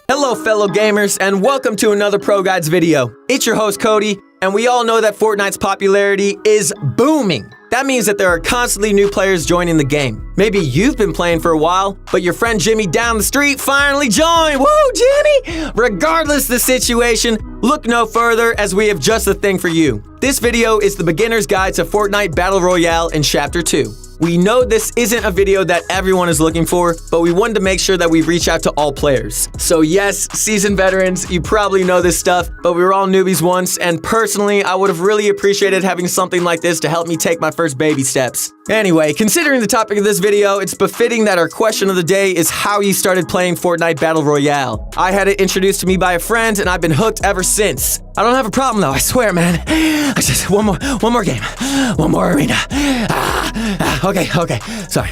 Hello fellow gamers and welcome to another ProGuides video. It's your host Cody, and we all know that Fortnite's popularity is booming. That means that there are constantly new players joining the game. Maybe you've been playing for a while, but your friend Jimmy down the street finally joined. Woo, Jimmy! Regardless the situation, look no further as we have just the thing for you. This video is the beginner's guide to Fortnite Battle Royale in Chapter 2. We know this isn't a video that everyone is looking for, but we wanted to make sure that we reach out to all players. So yes, seasoned veterans, you probably know this stuff, but we were all newbies once, and personally, I would have really appreciated having something like this to help me take my first baby steps. Anyway, considering the topic of this video, it's befitting that our question of the day is how you started playing Fortnite Battle Royale. I had it introduced to me by a friend, and I've been hooked ever since. I don't have a problem though, I swear, man. I just, one more game, one more arena. Okay, sorry.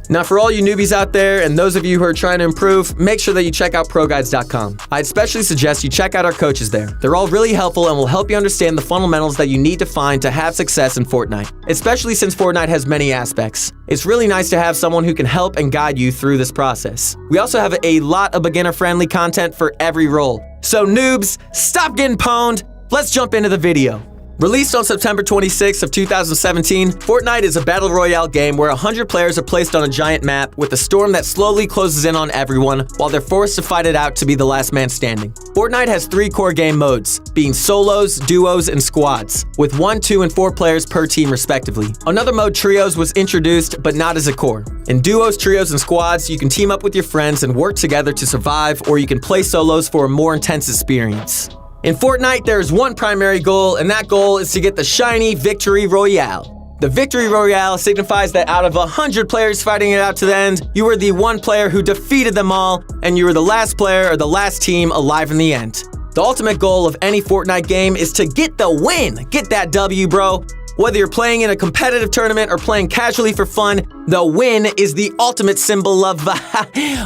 Now for all you newbies out there and those of you who are trying to improve, make sure that you check out ProGuides.com. I'd especially suggest you check out our coaches there. They're all really helpful and will help you understand the fundamentals that you need to find to have success in Fortnite, especially since Fortnite has many aspects. It's really nice to have someone who can help and guide you through this process. We also have a lot of beginner-friendly content for every role. So noobs, stop getting pwned. Let's jump into the video. Released on September 26th of 2017, Fortnite is a battle royale game where 100 players are placed on a giant map with a storm that slowly closes in on everyone while they're forced to fight it out to be the last man standing. Fortnite has 3 core game modes, being solos, duos, and squads, with 1, 2, and 4 players per team respectively. Another mode, trios, was introduced, but not as a core. In duos, trios, and squads, you can team up with your friends and work together to survive, or you can play solos for a more intense experience. In Fortnite, there is one primary goal, and that goal is to get the shiny Victory Royale. The Victory Royale signifies that out of 100 players fighting it out to the end, you were the one player who defeated them all, and you were the last player or the last team alive in the end. The ultimate goal of any Fortnite game is to get the win! Get that W, bro! Whether you're playing in a competitive tournament or playing casually for fun, the win is the ultimate symbol of,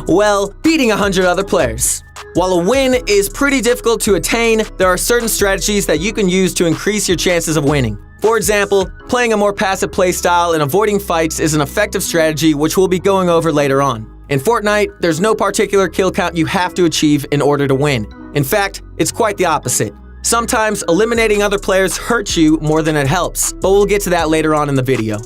well, beating 100 other players. While a win is pretty difficult to attain, there are certain strategies that you can use to increase your chances of winning. For example, playing a more passive playstyle and avoiding fights is an effective strategy which we'll be going over later on. In Fortnite, there's no particular kill count you have to achieve in order to win. In fact, it's quite the opposite. Sometimes eliminating other players hurts you more than it helps, but we'll get to that later on in the video.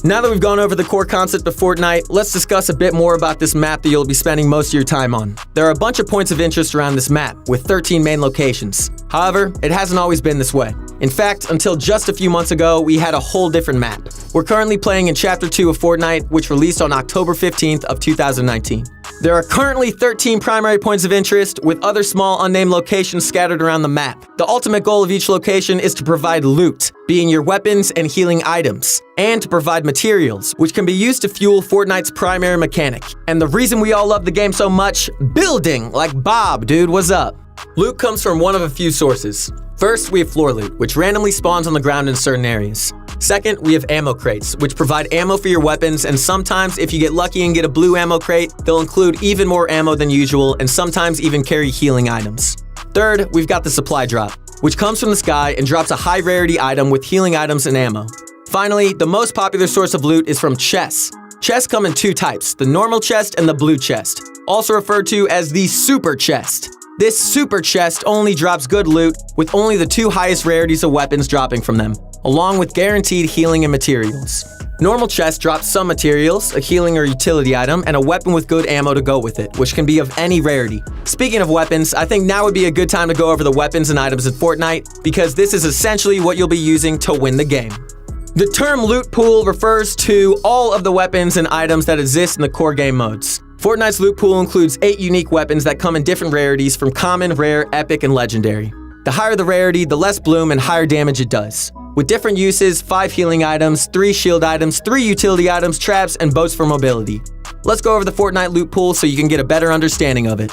Now that we've gone over the core concept of Fortnite, let's discuss a bit more about this map that you'll be spending most of your time on. There are a bunch of points of interest around this map, with 13 main locations. However, it hasn't always been this way. In fact, until just a few months ago, we had a whole different map. We're currently playing in Chapter 2 of Fortnite, which released on October 15th of 2019. There are currently 13 primary points of interest, with other small unnamed locations scattered around the map. The ultimate goal of each location is to provide loot, being your weapons and healing items, and to provide materials, which can be used to fuel Fortnite's primary mechanic. And the reason we all love the game so much, building, like Bob, dude, what's up? Loot comes from one of a few sources. First, we have floor loot, which randomly spawns on the ground in certain areas. Second, we have ammo crates, which provide ammo for your weapons, and sometimes if you get lucky and get a blue ammo crate, they'll include even more ammo than usual and sometimes even carry healing items. Third, we've got the supply drop, which comes from the sky and drops a high rarity item with healing items and ammo. Finally, the most popular source of loot is from chests. Chests come in 2 types, the normal chest and the blue chest, also referred to as the super chest. This super chest only drops good loot, with only the 2 highest rarities of weapons dropping from them, along with guaranteed healing and materials. Normal chest drops some materials, a healing or utility item, and a weapon with good ammo to go with it, which can be of any rarity. Speaking of weapons, I think now would be a good time to go over the weapons and items in Fortnite, because this is essentially what you'll be using to win the game. The term loot pool refers to all of the weapons and items that exist in the core game modes. Fortnite's loot pool includes 8 unique weapons that come in different rarities from common, rare, epic, and legendary. The higher the rarity, the less bloom and higher damage it does. With different uses, 5 healing items, 3 shield items, 3 utility items, traps, and boats for mobility. Let's go over the Fortnite loot pool so you can get a better understanding of it.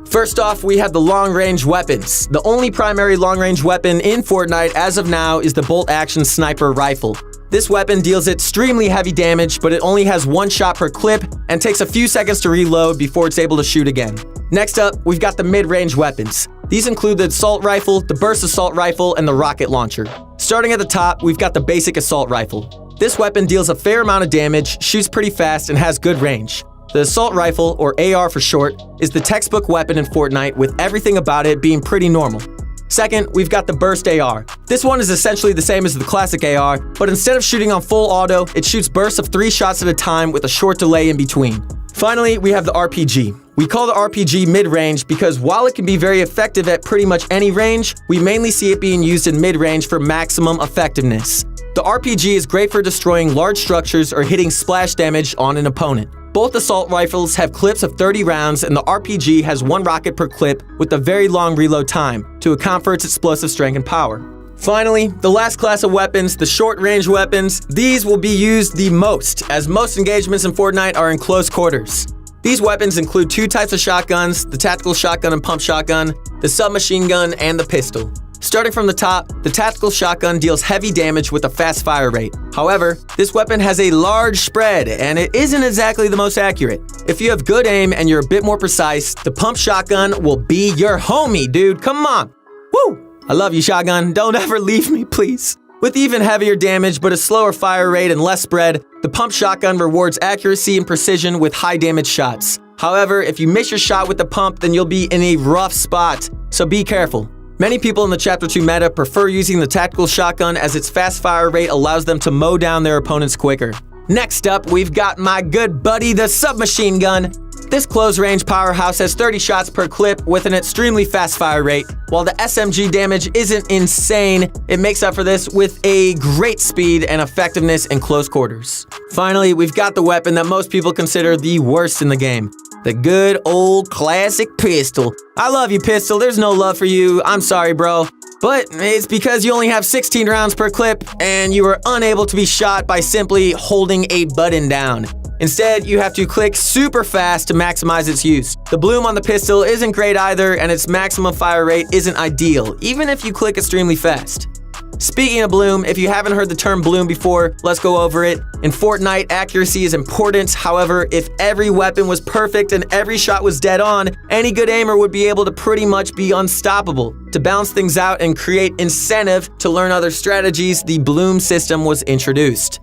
First off, we have the long-range weapons. The only primary long-range weapon in Fortnite as of now is the bolt-action sniper rifle. This weapon deals extremely heavy damage, but it only has 1 shot per clip and takes a few seconds to reload before it's able to shoot again. Next up, we've got the mid-range weapons. These include the assault rifle, the burst assault rifle, and the rocket launcher. Starting at the top, we've got the basic assault rifle. This weapon deals a fair amount of damage, shoots pretty fast, and has good range. The assault rifle, or AR for short, is the textbook weapon in Fortnite, with everything about it being pretty normal. Second, we've got the burst AR. This one is essentially the same as the classic AR, but instead of shooting on full auto, it shoots bursts of 3 shots at a time with a short delay in between. Finally, we have the RPG. We call the RPG mid-range because while it can be very effective at pretty much any range, we mainly see it being used in mid-range for maximum effectiveness. The RPG is great for destroying large structures or hitting splash damage on an opponent. Both assault rifles have clips of 30 rounds, and the RPG has 1 rocket per clip with a very long reload time to account for its explosive strength and power. Finally, the last class of weapons, the short-range weapons, these will be used the most, as most engagements in Fortnite are in close quarters. These weapons include 2 types of shotguns, the tactical shotgun and pump shotgun, the submachine gun, and the pistol. Starting from the top, the tactical shotgun deals heavy damage with a fast fire rate. However, this weapon has a large spread, and it isn't exactly the most accurate. If you have good aim and you're a bit more precise, the pump shotgun will be your homie, dude. Come on. Woo! I love you, shotgun. Don't ever leave me, please. With even heavier damage but a slower fire rate and less spread, the pump shotgun rewards accuracy and precision with high damage shots. However, if you miss your shot with the pump, then you'll be in a rough spot, so be careful. Many people in the Chapter 2 meta prefer using the tactical shotgun as its fast fire rate allows them to mow down their opponents quicker. Next up, we've got my good buddy, the submachine gun. This close-range powerhouse has 30 shots per clip with an extremely fast fire rate. While the SMG damage isn't insane, it makes up for this with a great speed and effectiveness in close quarters. Finally, we've got the weapon that most people consider the worst in the game. The good old classic pistol. I love you, pistol. There's no love for you. I'm sorry, bro. But it's because you only have 16 rounds per clip and you are unable to be shot by simply holding a button down. Instead, you have to click super fast to maximize its use. The bloom on the pistol isn't great either, and its maximum fire rate isn't ideal, even if you click extremely fast. Speaking of bloom, if you haven't heard the term bloom before, let's go over it. In Fortnite, accuracy is important. However, if every weapon was perfect and every shot was dead on, any good aimer would be able to pretty much be unstoppable. To balance things out and create incentive to learn other strategies, the bloom system was introduced.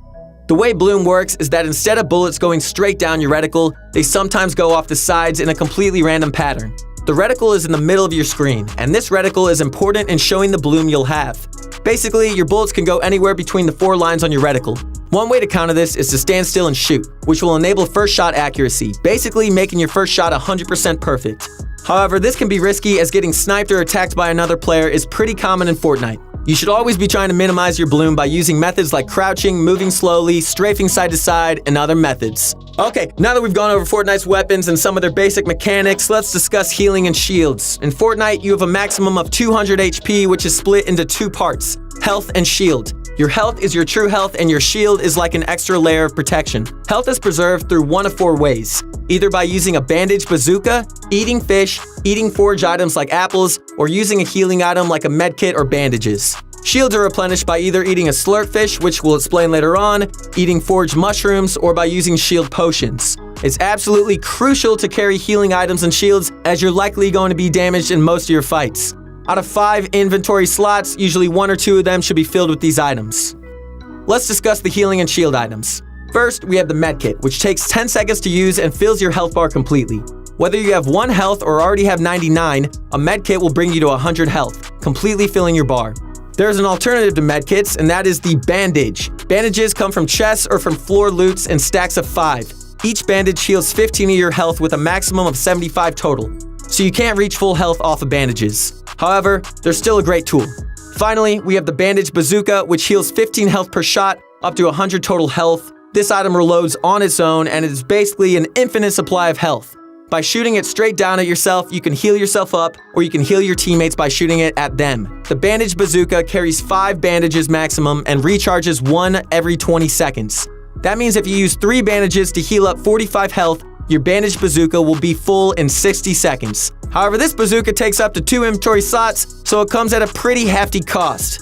The way bloom works is that instead of bullets going straight down your reticle, they sometimes go off the sides in a completely random pattern. The reticle is in the middle of your screen, and this reticle is important in showing the bloom you'll have. Basically, your bullets can go anywhere between the 4 lines on your reticle. One way to counter this is to stand still and shoot, which will enable first shot accuracy, basically making your first shot 100% perfect. However, this can be risky as getting sniped or attacked by another player is pretty common in Fortnite. You should always be trying to minimize your bloom by using methods like crouching, moving slowly, strafing side to side, and other methods. Okay, now that we've gone over Fortnite's weapons and some of their basic mechanics, let's discuss healing and shields. In Fortnite, you have a maximum of 200 HP, which is split into 2 parts, health and shield. Your health is your true health, and your shield is like an extra layer of protection. Health is preserved through one of 4 ways, either by using a bandage bazooka, eating fish, eating forage items like apples, or using a healing item like a medkit or bandages. Shields are replenished by either eating a slurp fish, which we'll explain later on, eating foraged mushrooms, or by using shield potions. It's absolutely crucial to carry healing items and shields, as you're likely going to be damaged in most of your fights. Out of 5 inventory slots, usually 1 or 2 of them should be filled with these items. Let's discuss the healing and shield items. First, we have the medkit, which takes 10 seconds to use and fills your health bar completely. Whether you have 1 health or already have 99, a medkit will bring you to 100 health, completely filling your bar. There's an alternative to medkits, and that is the bandage. Bandages come from chests or from floor loots in stacks of 5. Each bandage heals 15 of your health with a maximum of 75 total, so you can't reach full health off of bandages. However, they're still a great tool. Finally, we have the bandage bazooka, which heals 15 health per shot, up to 100 total health. This item reloads on its own, and it is basically an infinite supply of health. By shooting it straight down at yourself, you can heal yourself up, or you can heal your teammates by shooting it at them. The bandage bazooka carries 5 bandages maximum and recharges 1 every 20 seconds. That means if you use 3 bandages to heal up 45 health, your bandage bazooka will be full in 60 seconds. However, this bazooka takes up to 2 inventory slots, so it comes at a pretty hefty cost.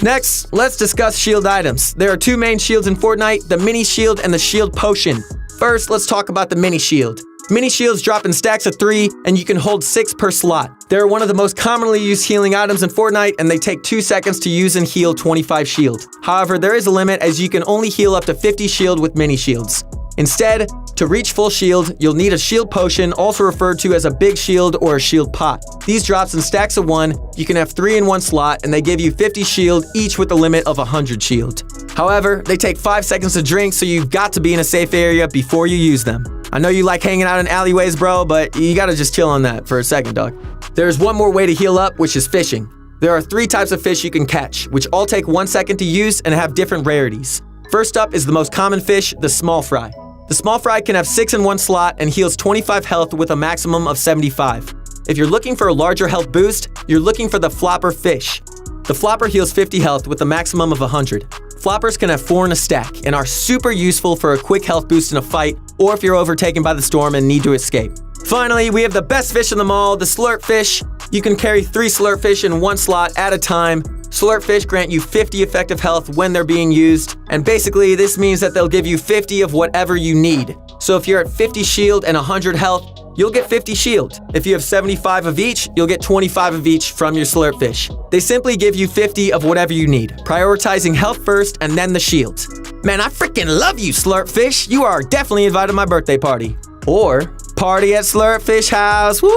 Next, let's discuss shield items. There are 2 main shields in Fortnite, the mini shield and the shield potion. First, let's talk about the mini shield. Mini shields drop in stacks of 3, and you can hold 6 per slot. They're one of the most commonly used healing items in Fortnite, and they take 2 seconds to use and heal 25 shield. However, there is a limit, as you can only heal up to 50 shield with mini shields. Instead, To reach full shield, you'll need a shield potion, also referred to as a big shield or a shield pot. These drops in stacks of 1, you can have 3 in one slot, and they give you 50 shield, each with a limit of 100 shield. However, they take 5 seconds to drink, so you've got to be in a safe area before you use them. I know you like hanging out in alleyways, bro, but you gotta just chill on that for a second, dog. There's one more way to heal up, which is fishing. There are 3 types of fish you can catch, which all take 1 second to use and have different rarities. First up is the most common fish, the small fry. The small fry can have 6 in one slot and heals 25 health with a maximum of 75. If you're looking for a larger health boost, you're looking for the flopper fish. The flopper heals 50 health with a maximum of 100. Floppers can have 4 in a stack and are super useful for a quick health boost in a fight or if you're overtaken by the storm and need to escape. Finally, we have the best fish in them all, the slurp fish. You can carry 3 slurp fish in one slot at a time. Slurp fish grant you 50 effective health when they're being used, and basically this means that they'll give you 50 of whatever you need. So if you're at 50 shield and 100 health, you'll get 50 shield. If you have 75 of each, you'll get 25 of each from your slurp fish. They simply give you 50 of whatever you need, prioritizing health first and then the shields. Man, I freaking love you, slurp fish. You are definitely invited to my birthday party. Or party at Slurp Fish House. Woo!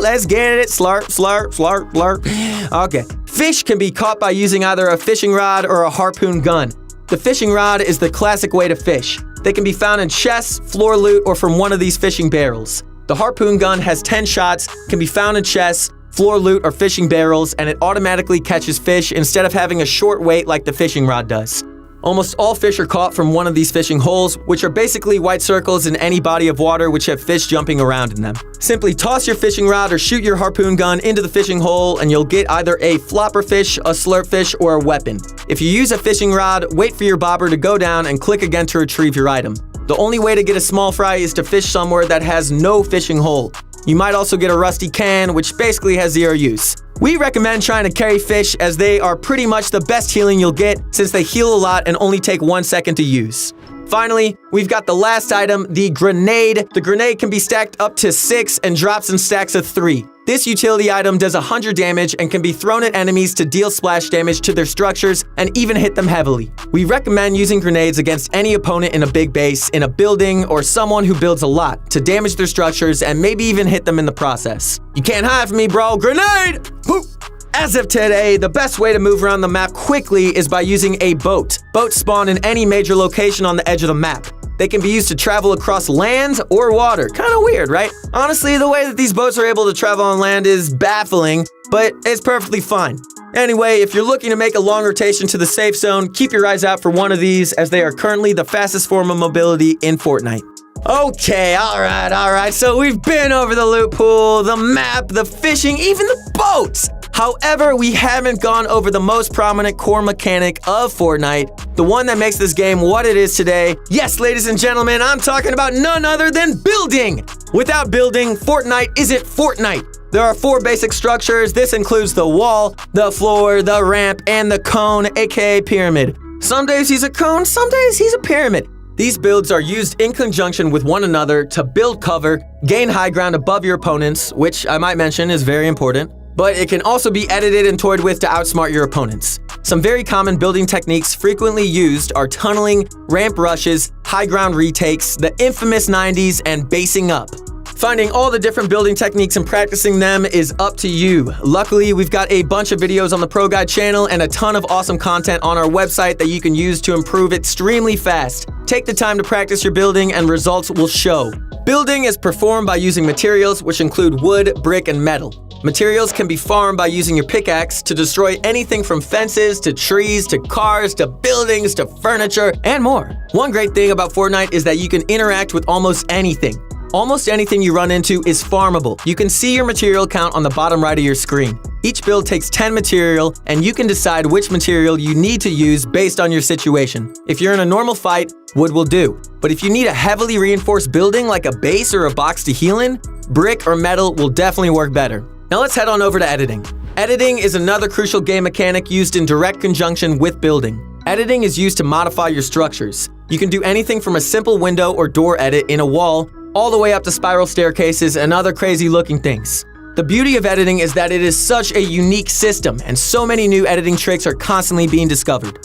Let's get it. Slurp, slurp, slurp, slurp. Okay. Fish can be caught by using either a fishing rod or a harpoon gun. The fishing rod is the classic way to fish. They can be found in chests, floor loot, or from one of these fishing barrels. The harpoon gun has 10 shots, can be found in chests, floor loot, or fishing barrels, and it automatically catches fish instead of having a short wait like the fishing rod does. Almost all fish are caught from one of these fishing holes, which are basically white circles in any body of water which have fish jumping around in them. Simply toss your fishing rod or shoot your harpoon gun into the fishing hole and you'll get either a flopper fish, a slurp fish, or a weapon. If you use a fishing rod, wait for your bobber to go down and click again to retrieve your item. The only way to get a small fry is to fish somewhere that has no fishing hole. You might also get a rusty can, which basically has 0 use. We recommend trying to carry fish as they are pretty much the best healing you'll get since they heal a lot and only take 1 second to use. Finally, we've got the last item, the grenade. The grenade can be stacked up to 6 and drops in stacks of 3. This utility item does 100 damage and can be thrown at enemies to deal splash damage to their structures and even hit them heavily. We recommend using grenades against any opponent in a big base, in a building, or someone who builds a lot to damage their structures and maybe even hit them in the process. You can't hide from me, bro. Grenade! Boop! As of today, the best way to move around the map quickly is by using a boat. Boats spawn in any major location on the edge of the map. They can be used to travel across land or water. Kind of weird, right? Honestly, the way that these boats are able to travel on land is baffling, but it's perfectly fine. Anyway, if you're looking to make a long rotation to the safe zone, keep your eyes out for one of these as they are currently the fastest form of mobility in Fortnite. Okay, alright, so we've been over the loot pool, the map, the fishing, even the boats! However, we haven't gone over the most prominent core mechanic of Fortnite, the one that makes this game what it is today. Yes, ladies and gentlemen, I'm talking about none other than building! Without building, Fortnite isn't Fortnite. There are 4 basic structures. This includes the wall, the floor, the ramp, and the cone, aka pyramid. Some days he's a cone, some days he's a pyramid. These builds are used in conjunction with one another to build cover, gain high ground above your opponents, which I might mention is very important. But it can also be edited and toyed with to outsmart your opponents. Some very common building techniques frequently used are tunneling, ramp rushes, high ground retakes, the infamous 90s, and basing up. Finding all the different building techniques and practicing them is up to you. Luckily, we've got a bunch of videos on the ProGuide channel and a ton of awesome content on our website that you can use to improve extremely fast. Take the time to practice your building and results will show. Building is performed by using materials which include wood, brick, and metal. Materials can be farmed by using your pickaxe to destroy anything from fences to trees to cars to buildings to furniture and more. One great thing about Fortnite is that you can interact with almost anything. Almost anything you run into is farmable. You can see your material count on the bottom right of your screen. Each build takes 10 material, and you can decide which material you need to use based on your situation. If you're in a normal fight, wood will do. But if you need a heavily reinforced building like a base or a box to heal in, brick or metal will definitely work better. Now let's head on over to editing. Editing is another crucial game mechanic used in direct conjunction with building. Editing is used to modify your structures. You can do anything from a simple window or door edit in a wall all the way up to spiral staircases and other crazy looking things. The beauty of editing is that it is such a unique system and so many new editing tricks are constantly being discovered.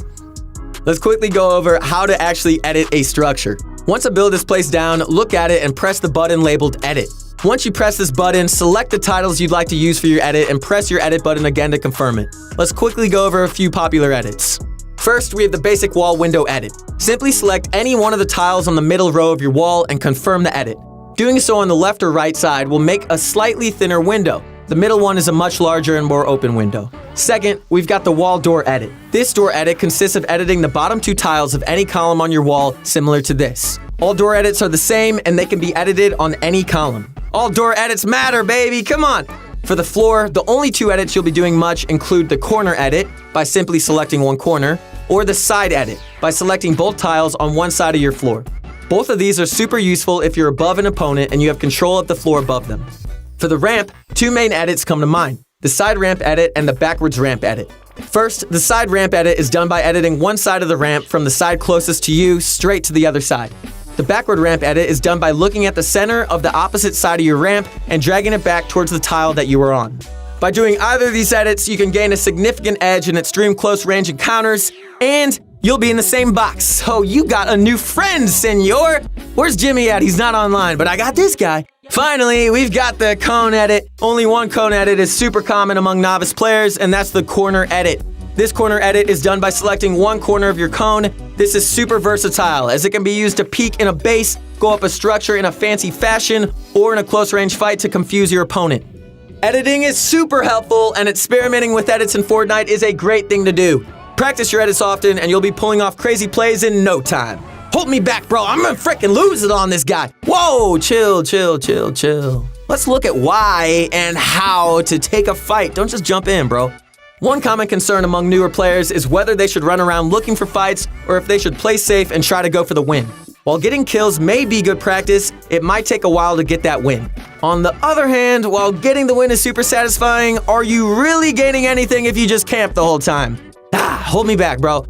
Let's quickly go over how to actually edit a structure. Once a build is placed down, look at it and press the button labeled Edit. Once you press this button, select the titles you'd like to use for your edit and press your edit button again to confirm it. Let's quickly go over a few popular edits. First, we have the basic wall window edit. Simply select any one of the tiles on the middle row of your wall and confirm the edit. Doing so on the left or right side will make a slightly thinner window. The middle one is a much larger and more open window. Second, we've got the wall door edit. This door edit consists of editing the bottom 2 tiles of any column on your wall, similar to this. All door edits are the same and they can be edited on any column. All door edits matter, baby, come on! For the floor, the only 2 edits you'll be doing much include the corner edit, by simply selecting one corner, or the side edit, by selecting both tiles on one side of your floor. Both of these are super useful if you're above an opponent and you have control of the floor above them. For the ramp, 2 main edits come to mind, the side ramp edit and the backwards ramp edit. First, the side ramp edit is done by editing one side of the ramp from the side closest to you straight to the other side. The backward ramp edit is done by looking at the center of the opposite side of your ramp and dragging it back towards the tile that you were on. By doing either of these edits, you can gain a significant edge in extreme close range encounters, and you'll be in the same box. So you got a new friend, senor! Where's Jimmy at? He's not online, but I got this guy. Finally, we've got the cone edit. Only one cone edit is super common among novice players, and that's the corner edit. This corner edit is done by selecting one corner of your cone. This is super versatile, as it can be used to peek in a base, go up a structure in a fancy fashion, or in a close range fight to confuse your opponent. Editing is super helpful, and experimenting with edits in Fortnite is a great thing to do. Practice your edits often, and you'll be pulling off crazy plays in no time. Hold me back, bro. I'm gonna frickin' lose it on this guy. Whoa, chill. Let's look at why and how to take a fight. Don't just jump in, bro. One common concern among newer players is whether they should run around looking for fights or if they should play safe and try to go for the win. While getting kills may be good practice, it might take a while to get that win. On the other hand, while getting the win is super satisfying, are you really gaining anything if you just camp the whole time? Hold me back, bro.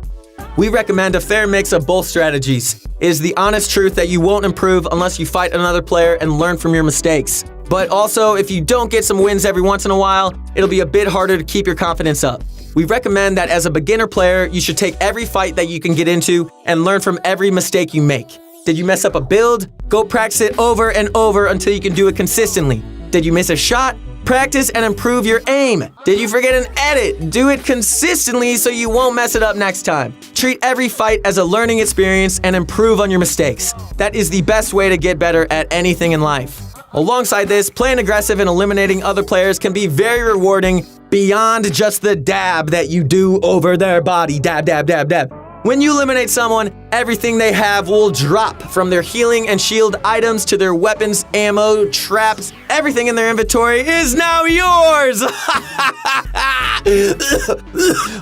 We recommend a fair mix of both strategies. It is the honest truth that you won't improve unless you fight another player and learn from your mistakes. But also, if you don't get some wins every once in a while, it'll be a bit harder to keep your confidence up. We recommend that as a beginner player, you should take every fight that you can get into and learn from every mistake you make. Did you mess up a build? Go practice it over and over until you can do it consistently. Did you miss a shot? Practice and improve your aim. Did you forget an edit? Do it consistently so you won't mess it up next time. Treat every fight as a learning experience and improve on your mistakes. That is the best way to get better at anything in life. Alongside this, playing aggressive and eliminating other players can be very rewarding beyond just the dab that you do over their body. Dab. When you eliminate someone, everything they have will drop, from their healing and shield items to their weapons, ammo, traps. Everything in their inventory is now yours!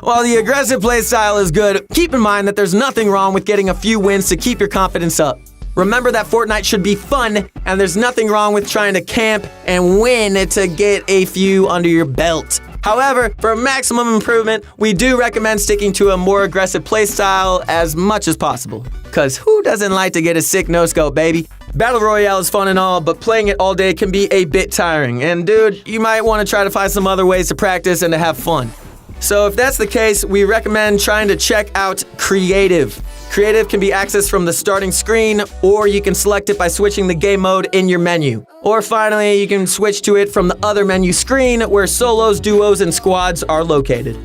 While the aggressive playstyle is good, keep in mind that there's nothing wrong with getting a few wins to keep your confidence up. Remember that Fortnite should be fun, and there's nothing wrong with trying to camp and win to get a few under your belt. However, for maximum improvement, we do recommend sticking to a more aggressive playstyle as much as possible. Cause who doesn't like to get a sick no-scope, baby? Battle Royale is fun and all, but playing it all day can be a bit tiring. And dude, you might want to try to find some other ways to practice and to have fun. So if that's the case, we recommend trying to check out Creative. Creative can be accessed from the starting screen, or you can select it by switching the game mode in your menu. Or finally, you can switch to it from the other menu screen where solos, duos, and squads are located.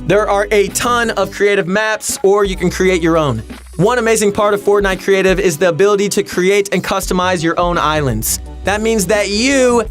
There are a ton of creative maps, or you can create your own. One amazing part of Fortnite Creative is the ability to create and customize your own islands. That means that you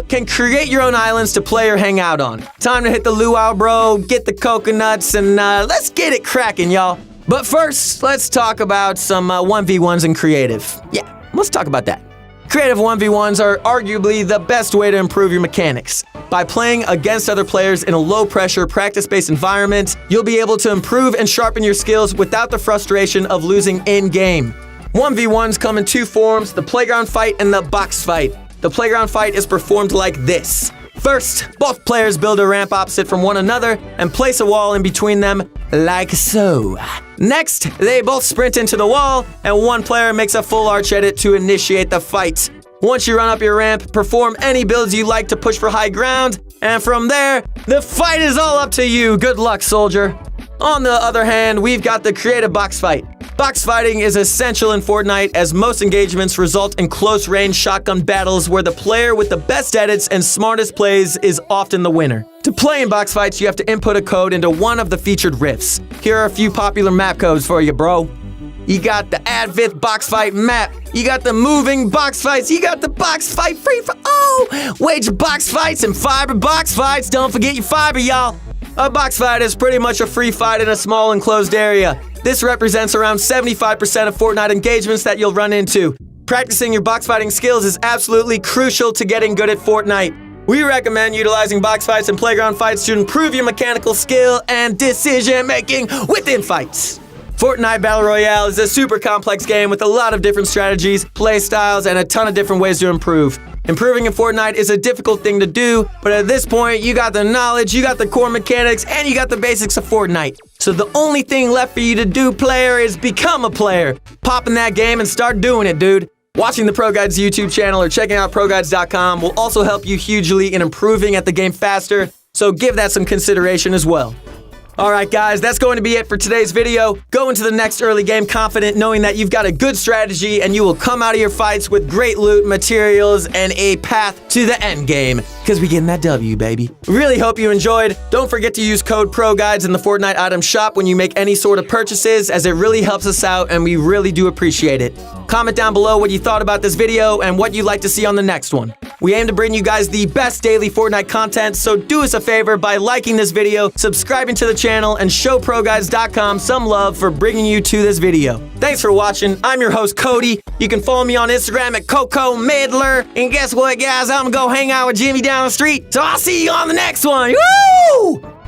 can create your own islands to play or hang out on. Time to hit the luau, bro, get the coconuts, and let's get it cracking, y'all. But first, let's talk about some 1v1s in Creative. Yeah, let's talk about that. Creative 1v1s are arguably the best way to improve your mechanics. By playing against other players in a low-pressure, practice-based environment, you'll be able to improve and sharpen your skills without the frustration of losing in-game. 1v1s come in 2 forms, the playground fight and the box fight. The playground fight is performed like this. First, both players build a ramp opposite from one another and place a wall in between them, like so. Next, they both sprint into the wall, and one player makes a full arch edit to initiate the fight. Once you run up your ramp, perform any builds you like to push for high ground, and from there, the fight is all up to you. Good luck, soldier. On the other hand, we've got the creative box fight. Box fighting is essential in Fortnite as most engagements result in close-range shotgun battles where the player with the best edits and smartest plays is often the winner. To play in box fights, you have to input a code into one of the featured rifts. Here are a few popular map codes for you, bro. You got the Advith box fight map. You got the moving box fights. You got the box fight free for wage box fights and fiber box fights. Don't forget your fiber, y'all. A box fight is pretty much a free fight in a small enclosed area. This represents around 75% of Fortnite engagements that you'll run into. Practicing your box fighting skills is absolutely crucial to getting good at Fortnite. We recommend utilizing box fights and playground fights to improve your mechanical skill and decision making within fights. Fortnite Battle Royale is a super complex game with a lot of different strategies, play styles, and a ton of different ways to improve. Improving in Fortnite is a difficult thing to do, but at this point, you got the knowledge, you got the core mechanics, and you got the basics of Fortnite. So the only thing left for you to do, player, is become a player. Pop in that game and start doing it, dude. Watching the ProGuides YouTube channel or checking out ProGuides.com will also help you hugely in improving at the game faster, so give that some consideration as well. Alright guys, that's going to be it for today's video. Go into the next early game confident knowing that you've got a good strategy and you will come out of your fights with great loot, materials, and a path to the end game. Because we getting that W, baby. Really hope you enjoyed. Don't forget to use code ProGuides in the Fortnite item shop when you make any sort of purchases, as it really helps us out and we really do appreciate it. Comment down below what you thought about this video and what you'd like to see on the next one. We aim to bring you guys the best daily Fortnite content, so do us a favor by liking this video, subscribing to the channel, and show ProGuides.com some love for bringing you to this video. Thanks for watching. I'm your host, Cody. You can follow me on Instagram at CocoMidler. And guess what, guys? I'm gonna go hang out with Jimmy down the street. So I'll see you on the next one. Woo!